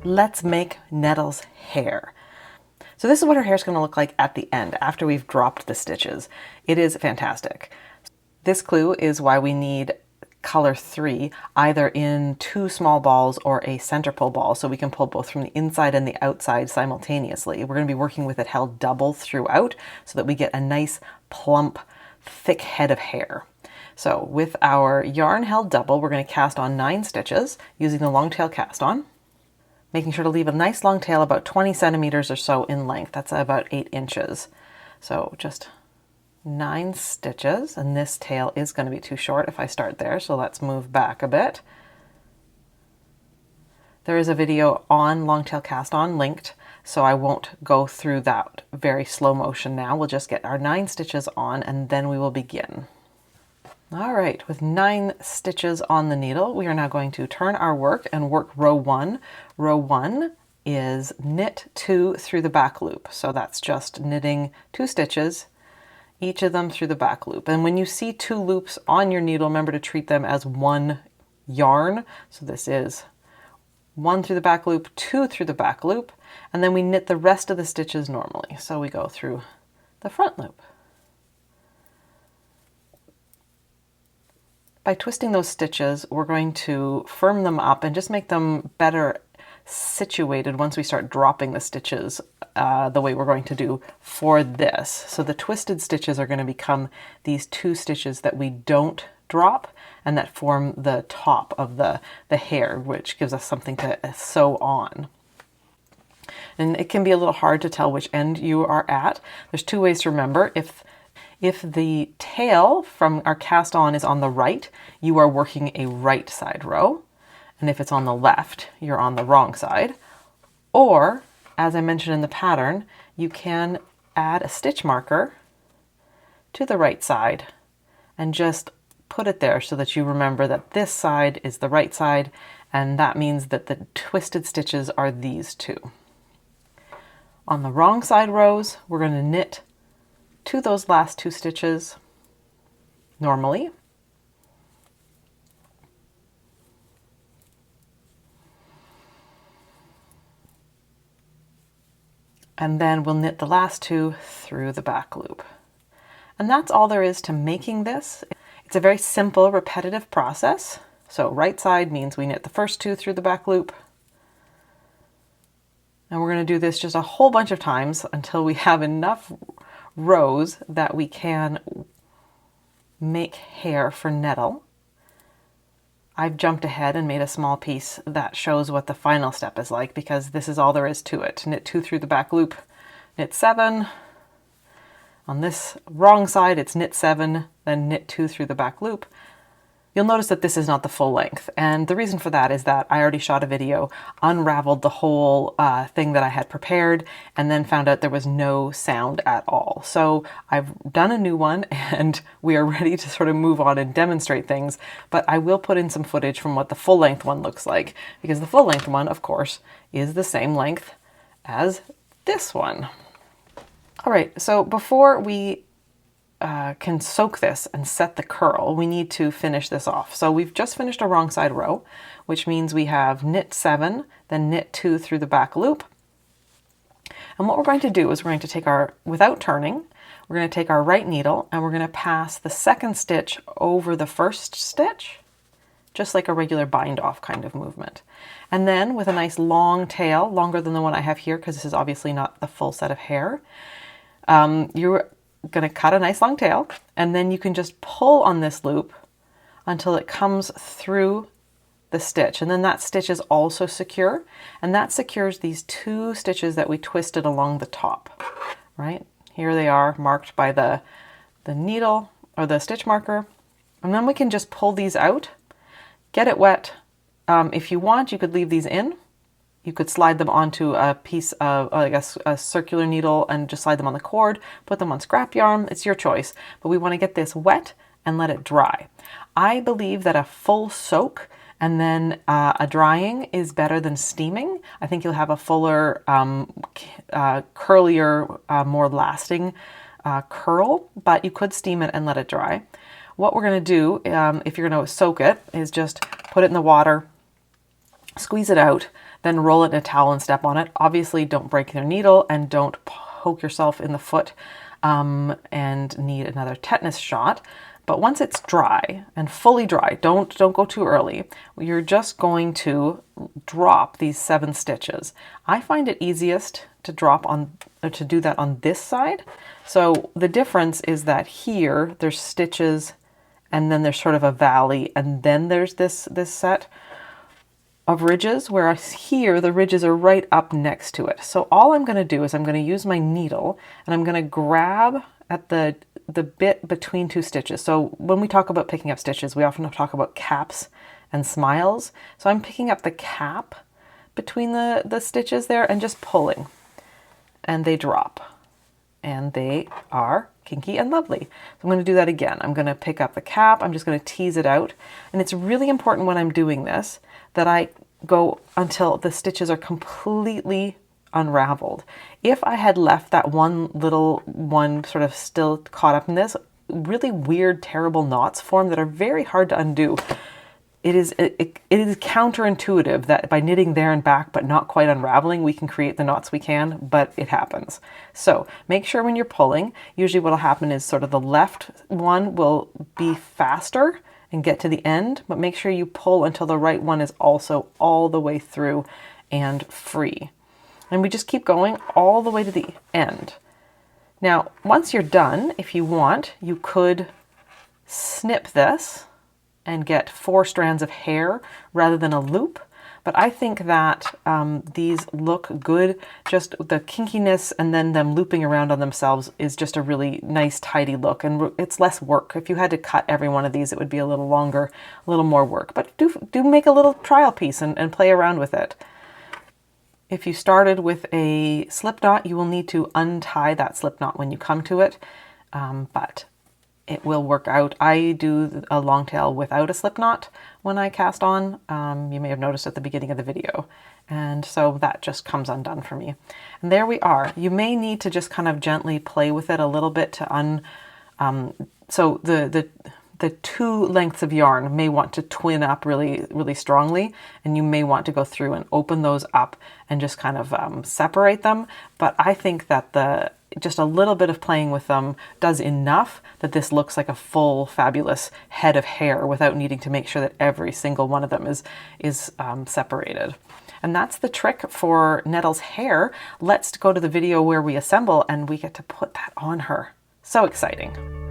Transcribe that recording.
let's make Gnettle's hair. So this is what her hair is going to look like at the end after we've dropped the stitches. It is fantastic. This clue is why we need color 3, either in 2 small balls or a center pull ball, so we can pull both from the inside and the outside simultaneously. We're going to be working with it held double throughout so that we get a nice plump, thick head of hair. So with our yarn held double, we're going to cast on 9 stitches using the long tail cast on, making sure to leave a nice long tail about 20 centimeters or so in length. That's about 8 inches. So just 9 stitches, and this tail is going to be too short if I start there, so let's move back a bit. There is a video on long tail cast on linked, so I won't go through that very slow motion now. We'll just get our 9 stitches on and then we will begin. All right, with 9 stitches on the needle, we are now going to turn our work and work row 1. Row 1 is knit 2 through the back loop, so that's just knitting 2 stitches, each of them through the back loop. And when you see 2 loops on your needle, remember to treat them as one yarn. So this is 1 through the back loop, 2 through the back loop, and then we knit the rest of the stitches normally. So we go through the front loop. By twisting those stitches, we're going to firm them up and just make them better situated once we start dropping the stitches the way we're going to do for this. So the twisted stitches are going to become these 2 stitches that we don't drop and that form the top of the hair, which gives us something to sew on. And it can be a little hard to tell which end you are at. There's 2 ways to remember. If the tail from our cast on is on the right, you are working a right side row. And if it's on the left, you're on the wrong side. Or, as I mentioned in the pattern, you can add a stitch marker to the right side and just put it there so that you remember that this side is the right side, and that means that the twisted stitches are these 2. On the wrong side rows, we're going to knit to those last 2 stitches normally. And then we'll knit the last 2 through the back loop. And that's all there is to making this. It's a very simple, repetitive process. So right side means we knit the first 2 through the back loop. And we're going to do this just a whole bunch of times until we have enough rows that we can make hair for Gnettle. I've jumped ahead and made a small piece that shows what the final step is like, because this is all there is to it. Knit 2 through the back loop, knit 7. On this wrong side, it's knit 7, then knit 2 through the back loop. You'll notice that this is not the full length, and the reason for that is that I already shot a video, unraveled the whole thing that I had prepared, and then found out there was no sound at all. So I've done a new one, and we are ready to sort of move on and demonstrate things, but I will put in some footage from what the full length one looks like, because the full length one, of course, is the same length as this one. All right, so before we can soak this and set the curl, we need to finish this off. So we've just finished a wrong side row, which means we have knit 7, then knit 2 through the back loop. And what we're going to do is we're going to take our, without turning, we're going to take our right needle and we're going to pass the second stitch over the first stitch, just like a regular bind off kind of movement. And then with a nice long tail, longer than the one I have here, because this is obviously not the full set of hair, you're going to cut a nice long tail, and then you can just pull on this loop until it comes through the stitch, and then that stitch is also secure, and that secures these 2 stitches that we twisted along the top. Right here they are, marked by the needle or the stitch marker, and then we can just pull these out, get it wet. If you want, you could leave these in. You could slide them onto a piece of, I guess, a circular needle and just slide them on the cord, put them on scrap yarn. It's your choice, but we want to get this wet and let it dry. I believe that a full soak and then a drying is better than steaming. I think you'll have a fuller, curlier, more lasting curl, but you could steam it and let it dry. What we're going to do, if you're going to soak it, is just put it in the water, squeeze it out, then roll it in a towel and step on it. Obviously, don't break your needle and don't poke yourself in the foot and need another tetanus shot. But once it's dry and fully dry, don't go too early. You're just going to drop these 7 stitches. I find it easiest to drop on, or to do that on this side. So the difference is that here there's stitches and then there's sort of a valley and then there's this set of ridges, whereas here the ridges are right up next to it. So all I'm going to do is I'm going to use my needle and I'm going to grab at the bit between 2 stitches. So when we talk about picking up stitches, we often talk about caps and smiles. So I'm picking up the cap between the stitches there and just pulling, and they drop and they are kinky and lovely. So I'm going to do that again. I'm going to pick up the cap. I'm just going to tease it out. And it's really important when I'm doing this that I go until the stitches are completely unraveled. If I had left that one little one sort of still caught up in this, really weird, terrible knots form that are very hard to undo. It is counterintuitive that by knitting there and back but not quite unraveling, we can create the knots we can, but it happens. So make sure when you're pulling, usually what will happen is sort of the left one will be faster and get to the end, but make sure you pull until the right one is also all the way through and free. And we just keep going all the way to the end. Now, once you're done, if you want, you could snip this and get 4 strands of hair rather than a loop. But I think that these look good. Just the kinkiness and then them looping around on themselves is just a really nice, tidy look. And it's less work. If you had to cut every one of these, it would be a little longer, a little more work. But do make a little trial piece and play around with it. If you started with a slip knot, you will need to untie that slip knot when you come to it. But it will work out. I do a long tail without a slip knot when I cast on. You may have noticed at the beginning of the video. And so that just comes undone for me. And there we are. You may need to just kind of gently play with it a little bit to so the 2 lengths of yarn may want to twin up really, really strongly, and you may want to go through and open those up and just kind of separate them. But I think that just a little bit of playing with them does enough that this looks like a full, fabulous head of hair without needing to make sure that every single one of them is separated. And that's the trick for Gnettle's hair. Let's go to the video where we assemble and we get to put that on her. So exciting.